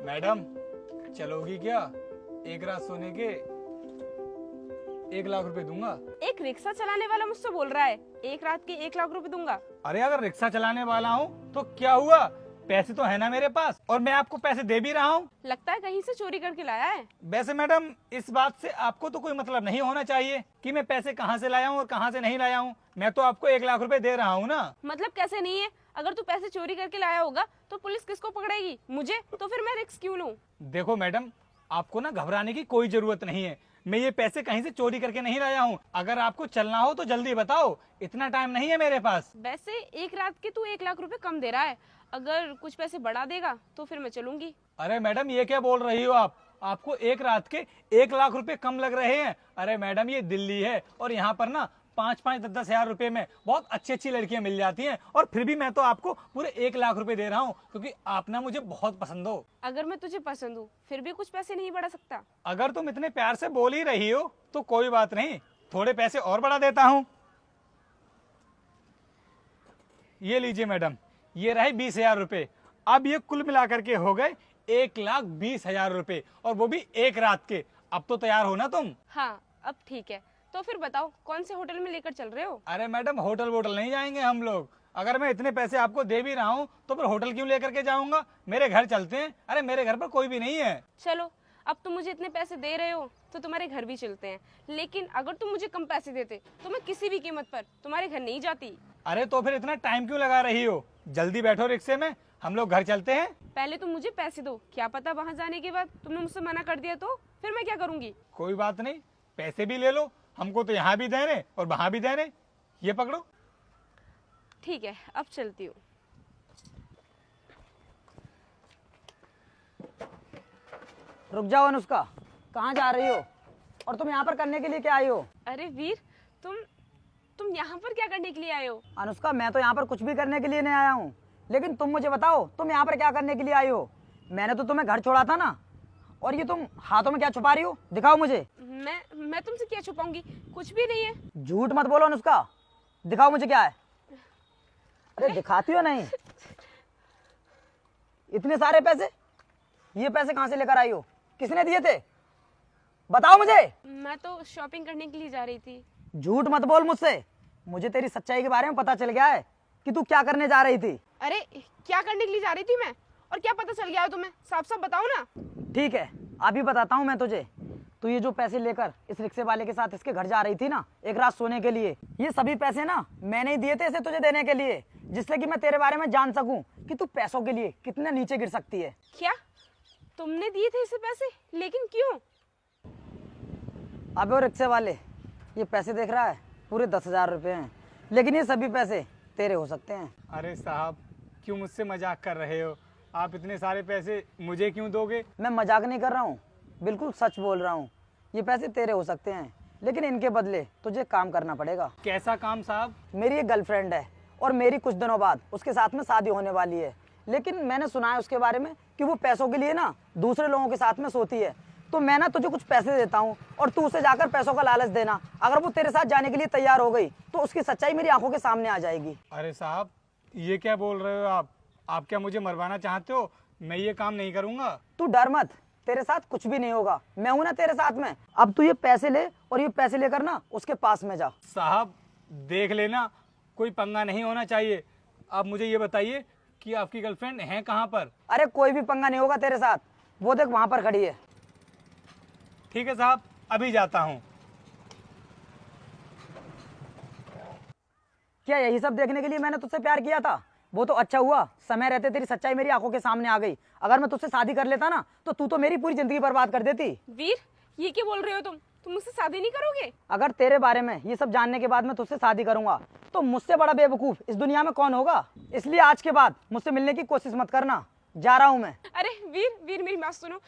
Madam चलोगी क्या? एक रात सोने के 1 लाख रुपए दूंगा। एक रिक्शा चलाने वाला मुझसे बोल रहा है एक रात के 1 लाख रुपए दूंगा। अरे अगर रिक्शा चलाने वाला हूँ तो क्या हुआ, पैसे तो है ना मेरे पास और मैं आपको पैसे दे भी रहा हूँ। लगता है कहीं से चोरी करके लाया है। वैसे मैडम इस बात से आपको तो कोई मतलब नहीं होना चाहिए कि मैं पैसे कहाँ से लाया हूँ और कहाँ से नहीं लाया हूँ। मैं तो आपको 1 लाख रुपए दे रहा हूँ ना। मतलब कैसे नहीं है? अगर तू पैसे चोरी करके लाया होगा तो पुलिस किसको पकड़ेगी? मुझे। तो फिर मैं रिस्क क्यों लूं? देखो मैडम, आपको ना घबराने की कोई जरूरत नहीं है। मैं ये पैसे कहीं से चोरी करके नहीं लाया हूँ। अगर आपको चलना हो तो जल्दी बताओ, इतना टाइम नहीं है मेरे पास। वैसे एक रात के तू 1 लाख रुपए कम दे रहा है। अगर कुछ पैसे बढ़ा देगा तो फिर मैं चलूंगी। अरे मैडम ये क्या बोल रही हो आप? आपको एक रात के 1 लाख रुपए कम लग रहे हैं? अरे मैडम ये दिल्ली है और यहाँ पर ना 5-5, 10-10 हजार रुपए में बहुत अच्छी अच्छी लड़कियां मिल जाती हैं और फिर भी मैं तो आपको पूरे 1 लाख रुपए दे रहा हूँ क्योंकि आप ना मुझे बहुत पसंद हो। अगर मैं तुझे पसंद हूँ फिर भी कुछ पैसे नहीं बढ़ा सकता? अगर तुम इतने प्यार से बोल ही रही हो तो कोई बात नहीं, थोड़े पैसे और बढ़ा देता हूँ। ये लीजिए मैडम, ये रहे 20,000 रुपए। अब ये कुल मिलाकर के हो गए 1,20,000 रुपए और वो भी एक रात के। अब तो तैयार हो ना तुम? हाँ अब ठीक है। तो फिर बताओ कौन से होटल में लेकर चल रहे हो? अरे मैडम होटल वोटल नहीं जाएंगे हम लोग। अगर मैं इतने पैसे आपको दे भी रहा हूँ तो फिर होटल क्यों लेकर के जाऊंगा? मेरे घर चलते हैं। अरे मेरे घर पर कोई भी नहीं है। चलो अब तुम मुझे इतने पैसे दे रहे हो तो तुम्हारे घर भी चलते हैं, लेकिन अगर तुम मुझे कम पैसे देते तो मैं किसी भी कीमत पर तुम्हारे घर नहीं जाती। अरे तो फिर इतना टाइम क्यों लगा रही हो? जल्दी बैठो रिक्शे में, हम लोग घर चलते हैं। पहले तुम मुझे पैसे दो, क्या पता वहाँ जाने के बाद तुमने मुझसे मना कर दिया तो फिर मैं क्या करूंगी? कोई बात नहीं, पैसे भी ले लो, हमको तो यहाँ भी देने और वहां भी देने। ये पकड़ो। ठीक है अब चलती हूँ। रुक जाओ अनुष्का, कहाँ जा रही हो और तुम यहाँ पर करने के लिए क्या आई हो? अरे वीर, तुम यहाँ पर क्या करने के लिए आए हो? अनुष्का मैं तो यहाँ पर कुछ भी करने के लिए नहीं आया हूँ, लेकिन तुम मुझे बताओ तुम यहाँ पर क्या करने के लिए आई हो? मैंने तो तुम्हें घर छोड़ा था ना, और ये तुम हाथों में क्या छुपा रही हो? दिखाओ मुझे। मैं तुमसे क्या छुपाऊंगी? कुछ भी नहीं है। झूठ मत बोलो अनुष्का, दिखाओ मुझे क्या है। अरे दिखाती हो नहीं? इतने सारे पैसे, ये पैसे कहाँ से लेकर आई हो? किसने दिए थे? बताओ मुझे। मैं तो शॉपिंग करने के लिए जा रही थी। झूठ मत बोल मुझसे, मुझे तेरी सच्चाई के बारे में पता चल गया है कि तू क्या करने जा रही थी। अरे क्या करने के लिए जा रही थी मैं, और क्या पता चल गया है तुम्हें? साफ साफ बताओ ना। ठीक है अभी बताता हूँ मैं तुझे। तू ये जो पैसे लेकर इस रिक्शे वाले के साथ इसके घर जा रही थी ना एक रात सोने के लिए, ये सभी पैसे ना मैंने ही दिए थे इसे तुझे देने के लिए, जिससे कि मैं तेरे बारे में जान सकूं कि तू पैसों के लिए कितने नीचे गिर सकती है। क्या तुमने दिए थे इसे पैसे? लेकिन क्यों? अबे वो रिक्शे वाले, ये पैसे देख रहा है, पूरे 10,000 रुपये हैं, लेकिन ये सभी पैसे तेरे हो सकते हैं। अरे साहब क्यों मुझसे मजाक कर रहे हो? आप इतने सारे पैसे मुझे क्यों दोगे? मैं मजाक नहीं कर रहा हूँ, बिल्कुल सच बोल रहा हूँ। ये पैसे तेरे हो सकते हैं, लेकिन इनके बदले तुझे काम करना पड़ेगा। कैसा काम साहब? मेरी एक गर्लफ्रेंड है और मेरी कुछ दिनों बाद उसके साथ में शादी होने वाली है, लेकिन मैंने सुना है उसके बारे में कि वो पैसों के लिए ना दूसरे लोगों के साथ में सोती है। तो मैं ना तुझे कुछ पैसे देता हूँ और तू उसे जाकर पैसों का लालच देना। अगर वो तेरे साथ जाने के लिए तैयार हो गई तो उसकी सच्चाई मेरी आंखों के सामने आ जाएगी। अरे साहब ये क्या बोल रहे हो आप? आप क्या मुझे मरवाना चाहते हो? मैं ये काम नहीं करूंगा। तू डर मत, तेरे साथ कुछ भी नहीं होगा, मैं हूं ना तेरे साथ में। अब तू ये पैसे ले और ये पैसे लेकर ना उसके पास में जा। साहब देख लेना, कोई पंगा नहीं होना चाहिए। आप मुझे ये बताइए कि आपकी गर्लफ्रेंड है कहाँ पर? अरे कोई भी पंगा नहीं होगा तेरे साथ, वो देख वहां पर खड़ी है। ठीक है साहब, अभी जाता हूँ। क्या यही सब देखने के लिए मैंने तुझसे प्यार किया था? वो तो अच्छा हुआ समय रहते तेरी सच्चाई मेरी आंखों के सामने आ गई। अगर मैं तुझसे शादी कर लेता ना तो तू तो मेरी पूरी जिंदगी बर्बाद कर देती। वीर ये क्या बोल रहे हो तुम मुझसे शादी नहीं करोगे? अगर तेरे बारे में ये सब जानने के बाद मैं तुझसे शादी करूंगा तो मुझसे बड़ा बेवकूफ इस दुनिया में कौन होगा। इसलिए आज के बाद मुझसे मिलने की कोशिश मत करना, जा रहा हूं मैं। अरे वीर मेरी बात सुनो,